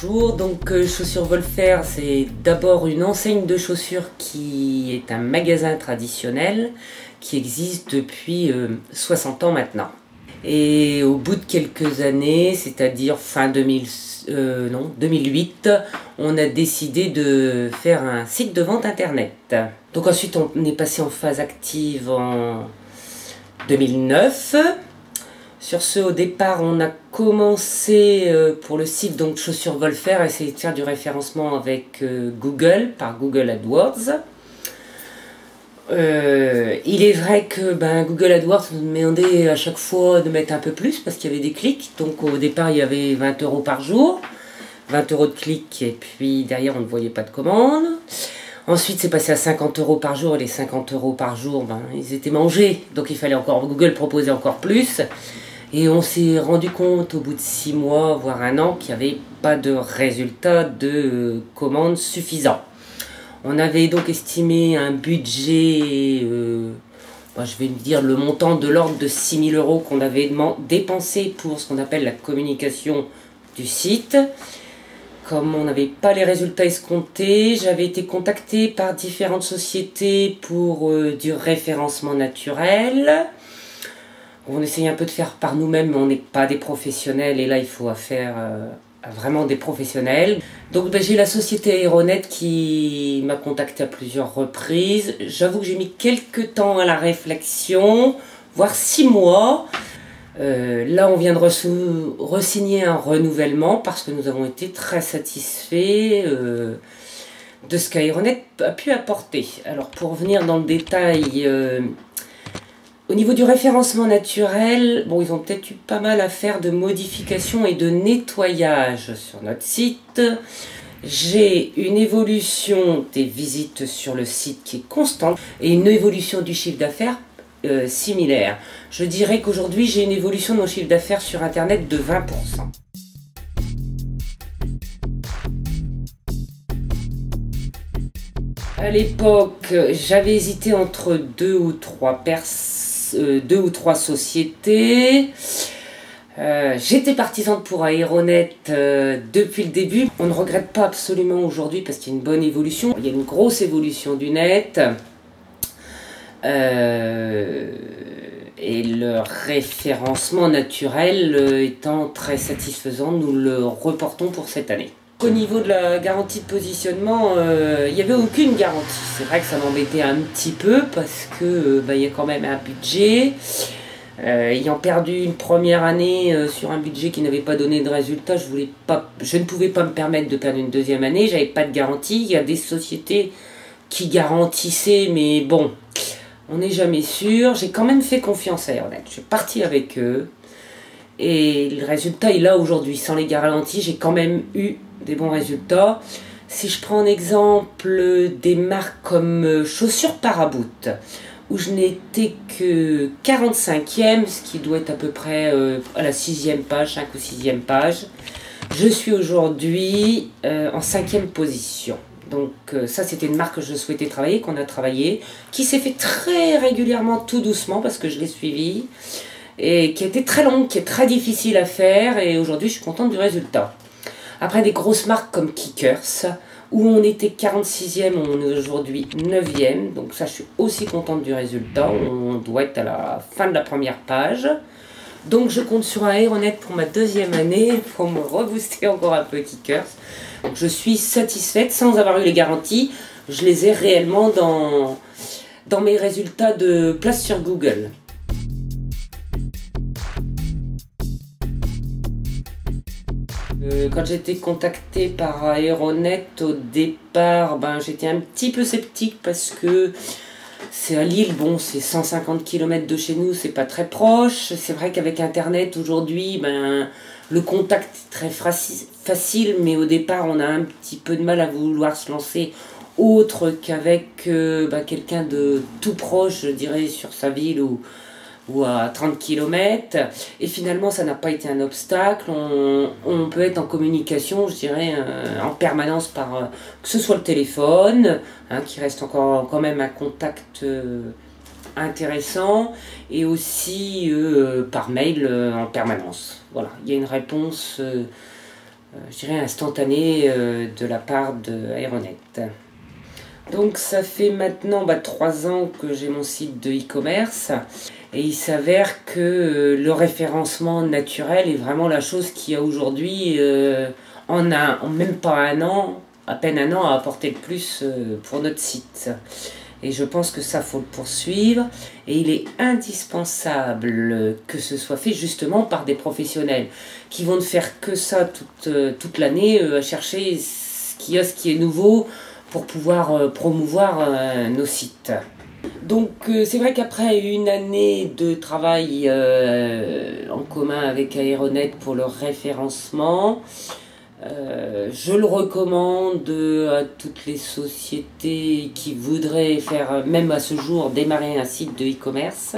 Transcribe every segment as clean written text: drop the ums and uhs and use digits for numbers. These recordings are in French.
Bonjour, donc Chaussures Wolfer, c'est d'abord une enseigne de chaussures qui est un magasin traditionnel qui existe depuis 60 ans maintenant. Et au bout de quelques années, c'est-à-dire fin 2008, on a décidé de faire un site de vente internet. Donc ensuite on est passé en phase active en 2009. Sur ce, au départ, on a commencé pour le site donc Chaussures Wolfer à essayer de faire du référencement avec Google, par Google AdWords. Il est vrai que Google AdWords nous demandait à chaque fois de mettre un peu plus parce qu'il y avait des clics. Donc au départ, il y avait 20 € par jour, 20 € de clics et puis derrière, on ne voyait pas de commandes. Ensuite, c'est passé à 50 € par jour et les 50 € par jour, ils étaient mangés. Donc il fallait encore, Google proposait encore plus. Et on s'est rendu compte au bout de 6 mois, voire 1 an, qu'il n'y avait pas de résultat de commandes suffisant. On avait donc estimé un budget, je vais dire le montant de l'ordre de 6 000 € qu'on avait dépensé pour ce qu'on appelle la communication du site. Comme on n'avait pas les résultats escomptés, j'avais été contactée par différentes sociétés pour du référencement naturel. On essaye un peu de faire par nous-mêmes, mais on n'est pas des professionnels et là il faut affaire à vraiment des professionnels. Donc j'ai la société Aeronet qui m'a contacté à plusieurs reprises. J'avoue que j'ai mis quelques temps à la réflexion, voire 6 mois. Là on vient de re-signer un renouvellement parce que nous avons été très satisfaits de ce qu'Aeronet a pu apporter. Alors pour revenir dans le détail, au niveau du référencement naturel, ils ont peut-être eu pas mal à faire de modifications et de nettoyage sur notre site. J'ai une évolution des visites sur le site qui est constante et une évolution du chiffre d'affaires similaire. Je dirais qu'aujourd'hui, j'ai une évolution de mon chiffre d'affaires sur Internet de 20%. À l'époque, j'avais hésité entre deux ou trois sociétés. J'étais partisane pour Aeronet depuis le début. On ne regrette pas absolument aujourd'hui parce qu'il y a une bonne évolution. Il y a une grosse évolution du net. Et le référencement naturel étant très satisfaisant, nous le reportons pour cette année. Au niveau de la garantie de positionnement, il n'y avait aucune garantie. C'est vrai que ça m'embêtait un petit peu parce que il y a quand même un budget. Ayant perdu une première année sur un budget qui n'avait pas donné de résultat, je ne pouvais pas me permettre de perdre une deuxième année. J'avais pas de garantie. Il y a des sociétés qui garantissaient, mais bon, on n'est jamais sûr. J'ai quand même fait confiance à Aeronet. Je suis parti avec eux. Et le résultat est là aujourd'hui. Sans les garanties, j'ai quand même eu des bons résultats. Si je prends un exemple des marques comme Chaussures Paraboot, où je n'étais que 45e, ce qui doit être à peu près à la 6e page, 5 ou 6e page, je suis aujourd'hui en 5e position. Donc ça, c'était une marque que je souhaitais travailler, qu'on a travaillé, qui s'est fait très régulièrement, tout doucement, parce que je l'ai suivi, et qui a été très longue, qui est très difficile à faire, et aujourd'hui, je suis contente du résultat. Après, des grosses marques comme Kickers, où on était 46e, on est aujourd'hui 9e, donc ça, je suis aussi contente du résultat. On doit être à la fin de la première page. Donc je compte sur un Aeronet pour ma deuxième année, pour me rebooster encore un peu Kickers. Donc je suis satisfaite, sans avoir eu les garanties, je les ai réellement dans mes résultats de place sur Google. Quand j'ai été contactée par Aeronet, au départ, j'étais un petit peu sceptique parce que c'est à Lille, c'est 150 km de chez nous, c'est pas très proche. C'est vrai qu'avec Internet aujourd'hui, le contact est très facile, mais au départ, on a un petit peu de mal à vouloir se lancer autre qu'avec quelqu'un de tout proche, je dirais, sur sa ville ou à 30 km, et finalement ça n'a pas été un obstacle. On peut être en communication, je dirais, en permanence par que ce soit le téléphone, qui reste encore quand même un contact intéressant, et aussi par mail en permanence. Voilà, il y a une réponse je dirais, instantané de la part d'Aeronet. Donc ça fait maintenant 3 ans que j'ai mon site de e-commerce et il s'avère que le référencement naturel est vraiment la chose qui a aujourd'hui, en même pas un an, à peine un an, à apporter le plus pour notre site. Et je pense que ça, faut le poursuivre. Et il est indispensable que ce soit fait justement par des professionnels qui vont ne faire que ça toute l'année, à chercher ce qu'il y a, ce qui est nouveau pour pouvoir promouvoir nos sites. Donc c'est vrai qu'après une année de travail en commun avec Aeronet pour le référencement, je le recommande à toutes les sociétés qui voudraient faire, même à ce jour, démarrer un site de e-commerce.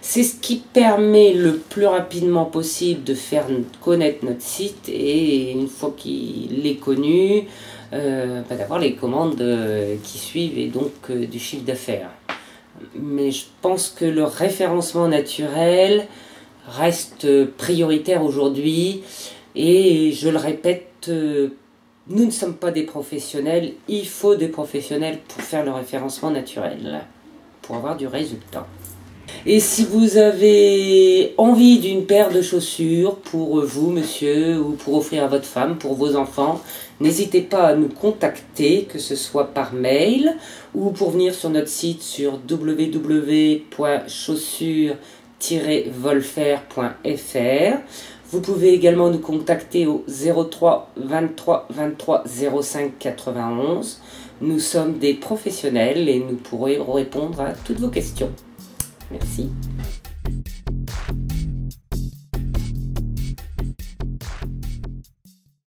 C'est ce qui permet le plus rapidement possible de faire connaître notre site et une fois qu'il est connu, d'avoir les commandes qui suivent et donc du chiffre d'affaires. Mais je pense que le référencement naturel reste prioritaire aujourd'hui. Et je le répète, nous ne sommes pas des professionnels, il faut des professionnels pour faire le référencement naturel, pour avoir du résultat. Et si vous avez envie d'une paire de chaussures pour vous, monsieur, ou pour offrir à votre femme, pour vos enfants, n'hésitez pas à nous contacter, que ce soit par mail ou pour venir sur notre site sur www.chaussures-volfer.fr. Vous pouvez également nous contacter au 03 23 23 05 91. Nous sommes des professionnels et nous pourrons répondre à toutes vos questions. Merci.